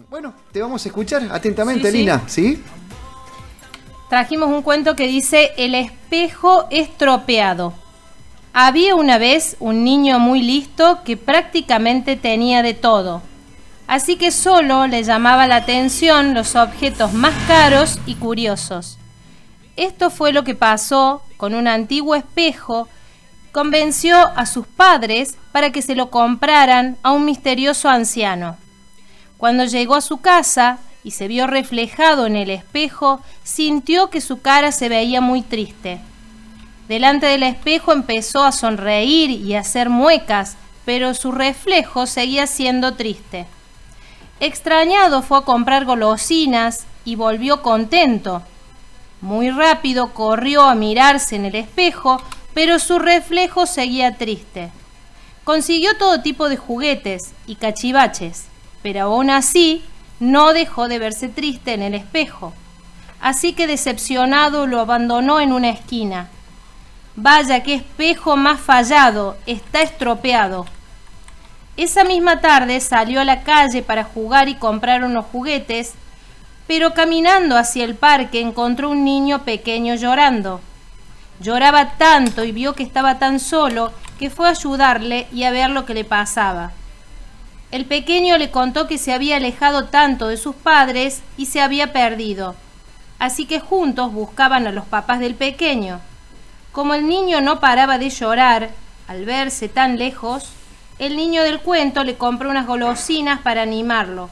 Bueno, te vamos a escuchar atentamente, Sí. Lina, ¿sí? Trajimos un cuento que dice El espejo estropeado. Había una vez un niño muy listo que prácticamente tenía de todo. Así que solo le llamaba la atención los objetos más caros y curiosos. Esto fue lo que pasó con un antiguo espejo. Convenció a sus padres para que se lo compraran a un misterioso anciano. Cuando llegó a su casa y se vio reflejado en el espejo, sintió que su cara se veía muy triste. Delante del espejo empezó a sonreír y a hacer muecas, pero su reflejo seguía siendo triste. Extrañado fue a comprar golosinas y volvió contento. Muy rápido corrió a mirarse en el espejo, pero su reflejo seguía triste. Consiguió todo tipo de juguetes y cachivaches, pero aún así no dejó de verse triste en el espejo. Así que decepcionado lo abandonó en una esquina. Vaya qué espejo más fallado, está estropeado. Esa misma tarde salió a la calle para jugar y comprar unos juguetes, pero caminando hacia el parque encontró un niño pequeño llorando. Lloraba tanto y vio que estaba tan solo que fue a ayudarle y a ver lo que le pasaba. El pequeño le contó que se había alejado tanto de sus padres y se había perdido. Así que juntos buscaban a los papás del pequeño. Como el niño no paraba de llorar al verse tan lejos, el niño del cuento le compró unas golosinas para animarlo.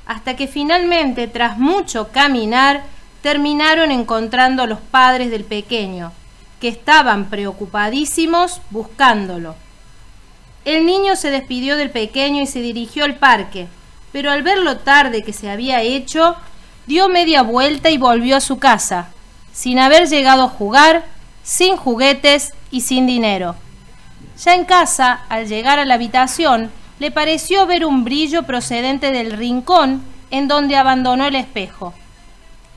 Hasta que finalmente, tras mucho caminar, terminaron encontrando a los padres del pequeño, que estaban preocupadísimos buscándolo. El niño se despidió del pequeño y se dirigió al parque, pero al ver lo tarde que se había hecho, dio media vuelta y volvió a su casa, sin haber llegado a jugar, sin juguetes y sin dinero. Ya en casa, al llegar a la habitación, le pareció ver un brillo procedente del rincón en donde abandonó el espejo.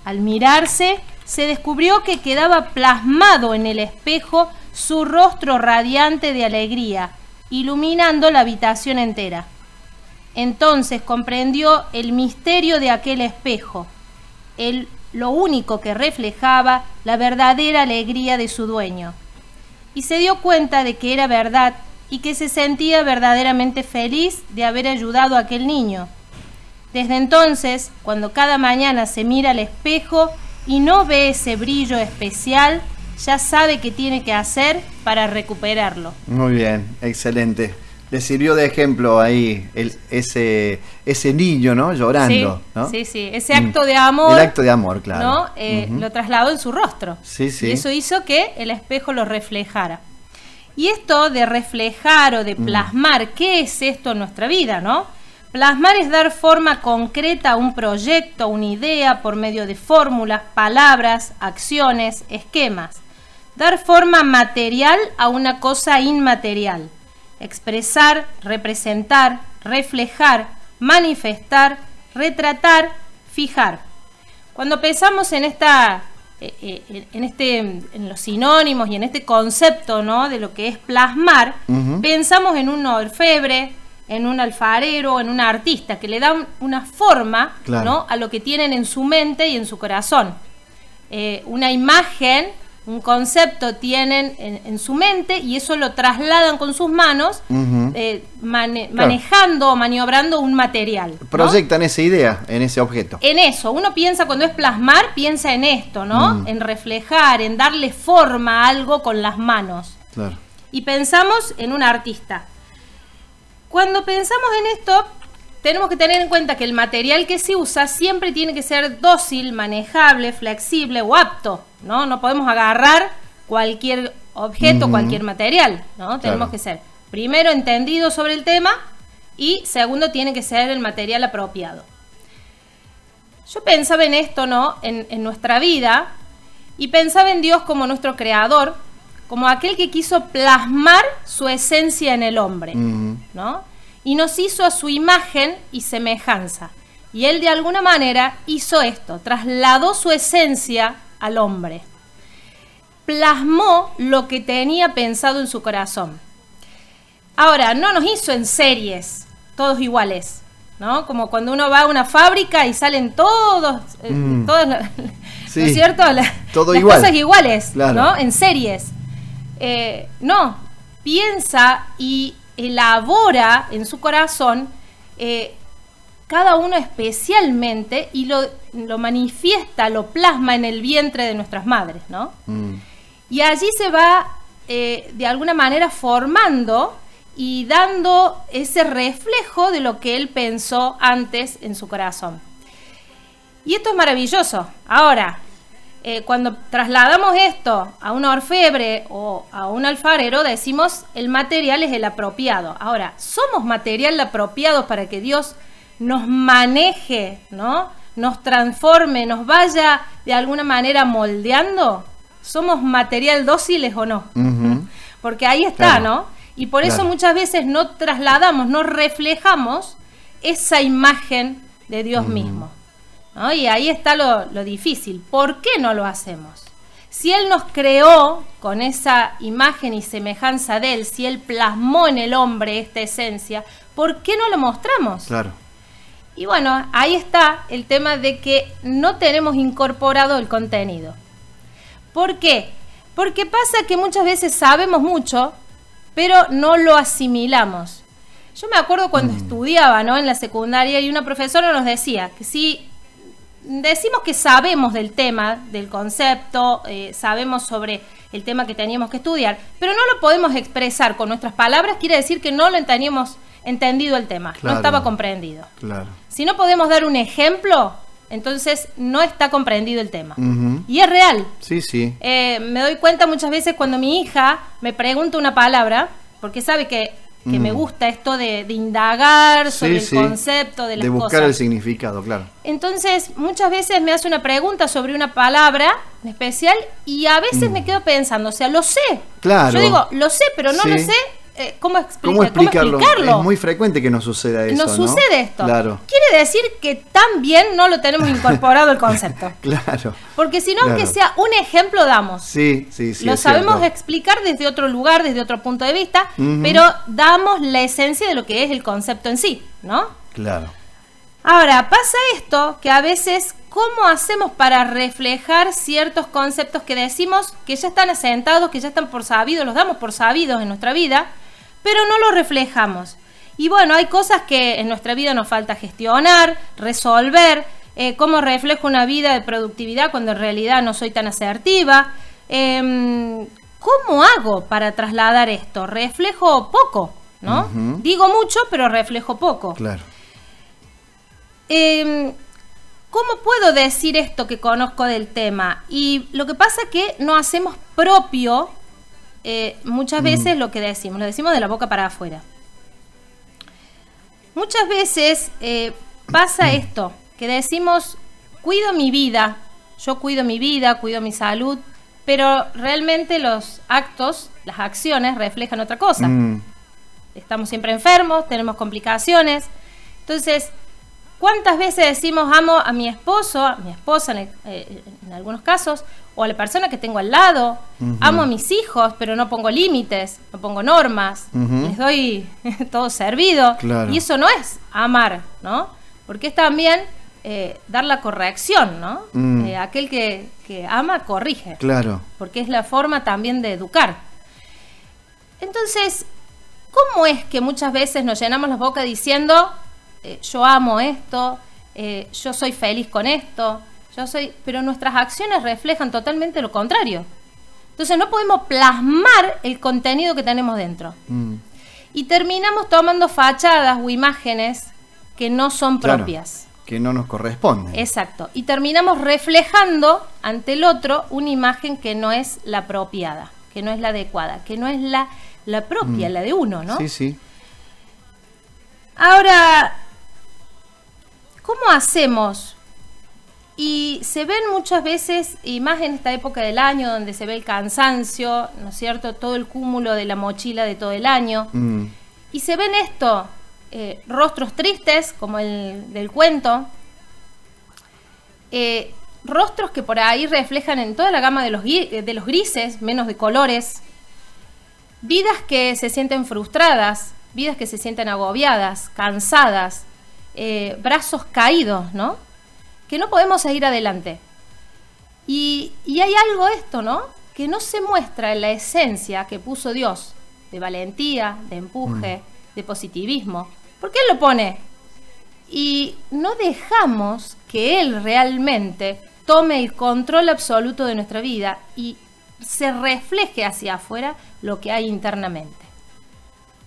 Al mirarse, se descubrió que quedaba plasmado en el espejo su rostro radiante de alegría, iluminando la habitación entera. Entonces comprendió el misterio de aquel espejo, lo único que reflejaba la verdadera alegría de su dueño. Y se dio cuenta de que era verdad y que se sentía verdaderamente feliz de haber ayudado a aquel niño. Desde entonces, cuando cada mañana se mira al espejo y no ve ese brillo especial, ya sabe qué tiene que hacer para recuperarlo. Muy bien, excelente. Le sirvió de ejemplo ahí ese niño, ¿no? Llorando, Sí, ¿no? sí, ese acto de amor. El acto de amor, claro. ¿No? Lo trasladó en su rostro. Sí, sí. Y eso hizo que el espejo lo reflejara. Y esto de reflejar o de plasmar, ¿qué es esto en nuestra vida, no? Plasmar es dar forma concreta a un proyecto, a una idea, por medio de fórmulas, palabras, acciones, esquemas. Dar forma material a una cosa inmaterial. Expresar, representar, reflejar, manifestar, retratar, fijar. Cuando pensamos en los sinónimos y en este concepto, ¿no?, de lo que es plasmar, pensamos en un orfebre, en un alfarero, en un artista que le dan una forma, claro, ¿no?, a lo que tienen en su mente y en su corazón. Una imagen, un concepto tienen en su mente y eso lo trasladan con sus manos, manejando o maniobrando un material, ¿no? Proyectan esa idea en ese objeto. En eso, uno piensa cuando es plasmar, piensa en esto, ¿no? En reflejar, en darle forma a algo con las manos. Claro. Y pensamos en un artista. Cuando pensamos en esto, tenemos que tener en cuenta que el material que se usa siempre tiene que ser dócil, manejable, flexible o apto, ¿no? No podemos agarrar cualquier objeto, cualquier material, ¿no? Tenemos que ser, primero, entendidos sobre el tema y segundo, tiene que ser el material apropiado. Yo pensaba en esto, ¿no?, en nuestra vida, y pensaba en Dios como nuestro creador, como aquel que quiso plasmar su esencia en el hombre, ¿no? Y nos hizo a su imagen y semejanza. Y Él de alguna manera hizo esto, trasladó su esencia al hombre. Plasmó lo que tenía pensado en su corazón. Ahora, no nos hizo en series, todos iguales. ¿no? Como cuando uno va a una fábrica y salen todos Sí, ¿no es cierto? todo las igual. cosas iguales, Claro. ¿no? En series. No, piensa y elabora en su corazón cada uno especialmente y lo manifiesta, lo plasma en el vientre de nuestras madres, ¿no? Y allí se va de alguna manera formando y dando ese reflejo de lo que él pensó antes en su corazón. Y esto es maravilloso. Ahora, cuando trasladamos esto a un orfebre o a un alfarero, decimos el material es el apropiado. Ahora, ¿somos material apropiado para que Dios nos maneje, ¿no? Nos transforme, nos vaya de alguna manera moldeando? ¿Somos material dóciles o no? Porque ahí está, Claro. ¿no? Y por eso muchas veces no trasladamos, no reflejamos esa imagen de Dios mismo, ¿no? Y ahí está lo difícil. ¿Por qué no lo hacemos? Si Él nos creó con esa imagen y semejanza de Él, si Él plasmó en el hombre esta esencia, ¿por qué no lo mostramos? Claro. Y bueno, ahí está el tema de que no tenemos incorporado el contenido. ¿Por qué? Porque pasa que muchas veces sabemos mucho, pero no lo asimilamos. Yo me acuerdo cuando estudiaba, ¿no?, en la secundaria, y una profesora nos decía que si decimos que sabemos del tema, del concepto, sabemos sobre el tema que teníamos que estudiar, pero no lo podemos expresar con nuestras palabras, quiere decir que no lo teníamos entendido el tema, Claro. no estaba comprendido. Claro. Si no podemos dar un ejemplo, entonces no está comprendido el tema. Ujú. Y es real. Sí, sí. Me doy cuenta muchas veces cuando mi hija me pregunta una palabra, porque sabe que me gusta esto de indagar sobre Sí, el concepto de las de buscar cosas. el significado, claro. Entonces, muchas veces me hace una pregunta sobre una palabra en especial y a veces me quedo pensando, o sea, lo sé. Claro. Yo digo, lo sé, pero no Sí. lo sé cómo ¿Cómo explicarlo? explicarlo. Es muy frecuente que nos suceda eso, Nos ¿no? sucede esto. Claro, Quiere decir que también no lo tenemos incorporado el concepto. claro. Porque si no, Claro. aunque sea un ejemplo, damos. Sí, sí, sí. Lo es sabemos cierto. explicar desde otro lugar, desde otro punto de vista, Ujú. pero damos la esencia de lo que es el concepto en sí, ¿no? Claro. Ahora, pasa esto que a veces, ¿cómo hacemos para reflejar ciertos conceptos que decimos que ya están asentados, que ya están por sabidos, los damos por sabidos en nuestra vida, pero no los reflejamos? Y bueno, hay cosas que en nuestra vida nos falta gestionar, resolver. ¿Cómo reflejo una vida de productividad cuando en realidad no soy tan asertiva? ¿Cómo hago para trasladar esto? Reflejo poco, ¿no? Ujú. Digo mucho, pero reflejo poco. Claro. ¿Cómo puedo decir esto que conozco del tema? Y lo que pasa es que no hacemos propio muchas veces lo que decimos, lo decimos de la boca para afuera. Muchas veces pasa esto, que decimos, cuido mi vida, yo cuido mi vida, cuido mi salud, pero realmente los actos, las acciones reflejan otra cosa. Estamos siempre enfermos, tenemos complicaciones. Entonces, ¿cuántas veces decimos amo a mi esposo, a mi esposa en algunos casos, o a la persona que tengo al lado? Amo a mis hijos, pero no pongo límites, no pongo normas, les doy todo servido. Claro. Y eso no es amar, ¿no? Porque es también dar la corrección, ¿no? Aquel que ama, corrige. Claro. Porque es la forma también de educar. Entonces, ¿cómo es que muchas veces nos llenamos las bocas diciendo yo amo esto, yo soy feliz con esto, pero nuestras acciones reflejan totalmente lo contrario? Entonces no podemos plasmar el contenido que tenemos dentro. Y terminamos tomando fachadas o imágenes que no son Claro, propias. que no nos corresponde. Exacto. Y terminamos reflejando ante el otro una imagen que no es la apropiada, que no es la adecuada, que no es la propia, la de uno, ¿no? Sí, sí. Ahora, ¿cómo hacemos? Y se ven muchas veces, y más en esta época del año, donde se ve el cansancio, ¿no es cierto? Todo el cúmulo de la mochila de todo el año. Y se ven esto, rostros tristes, como el del cuento, rostros que por ahí reflejan en toda la gama de los grises, menos de colores, vidas que se sienten frustradas, vidas que se sienten agobiadas, cansadas, brazos caídos, ¿no? Que no podemos seguir adelante. Y hay algo esto, ¿no? Que no se muestra en la esencia que puso Dios, de valentía, de empuje, de positivismo. ¿Por qué Él lo pone? Y no dejamos que Él realmente tome el control absoluto de nuestra vida y se refleje hacia afuera lo que hay internamente.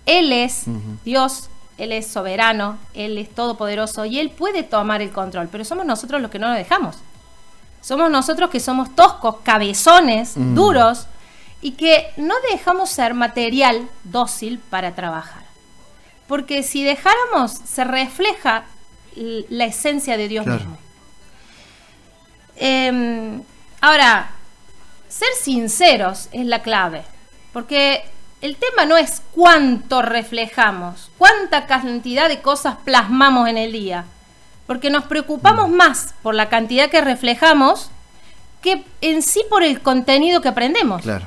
Él es Dios, Él es soberano, Él es todopoderoso y Él puede tomar el control, pero somos nosotros los que no lo dejamos. Somos nosotros que somos toscos, cabezones, duros, y que no dejamos ser material dócil para trabajar. Porque si dejáramos, se refleja la esencia de Dios mismo. Ahora, ser sinceros es la clave, porque el tema no es cuánto reflejamos, cuánta cantidad de cosas plasmamos en el día, porque nos preocupamos más por la cantidad que reflejamos que en sí por el contenido que aprendemos. Claro.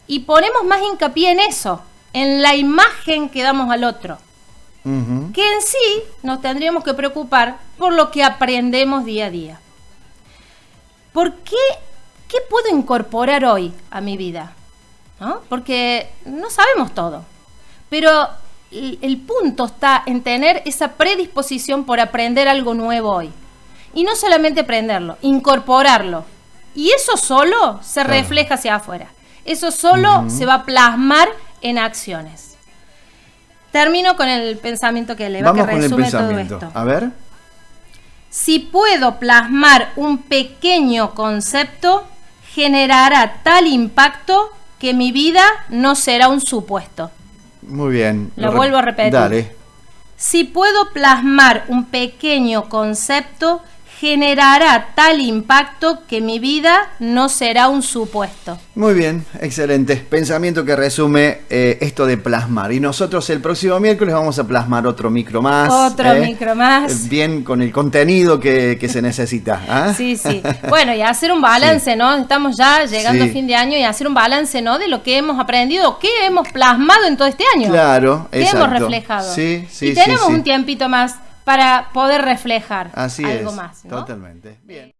Y ponemos más hincapié en eso, en la imagen que damos al otro, que en sí nos tendríamos que preocupar por lo que aprendemos día a día. ¿Por qué? ¿Qué puedo incorporar hoy a mi vida? ¿No? Porque no sabemos todo, pero el punto está en tener esa predisposición por aprender algo nuevo hoy. Y no solamente aprenderlo, incorporarlo. Y eso solo se refleja hacia afuera. Eso solo se va a plasmar en acciones. Termino con el pensamiento que eleva, que resume todo esto. A ver. Si puedo plasmar un pequeño concepto, generará tal impacto que mi vida no será un supuesto. Muy bien. Lo vuelvo a repetir. Dale. Si puedo plasmar un pequeño concepto, generará tal impacto que mi vida no será un supuesto. Muy bien, excelente. Pensamiento que resume esto de plasmar. Y nosotros el próximo miércoles vamos a plasmar otro micro más. Otro micro más. Bien, con el contenido que se necesita. ¿Ah? Sí, sí. Bueno, y hacer un balance, ¿no? Estamos ya llegando a fin de año y hacer un balance, ¿no? De lo que hemos aprendido, qué hemos plasmado en todo este año. Claro, ¿Qué hemos reflejado? Sí, sí, y tenemos sí, un tiempito más para poder reflejar así algo es, más, ¿no? Totalmente. Bien.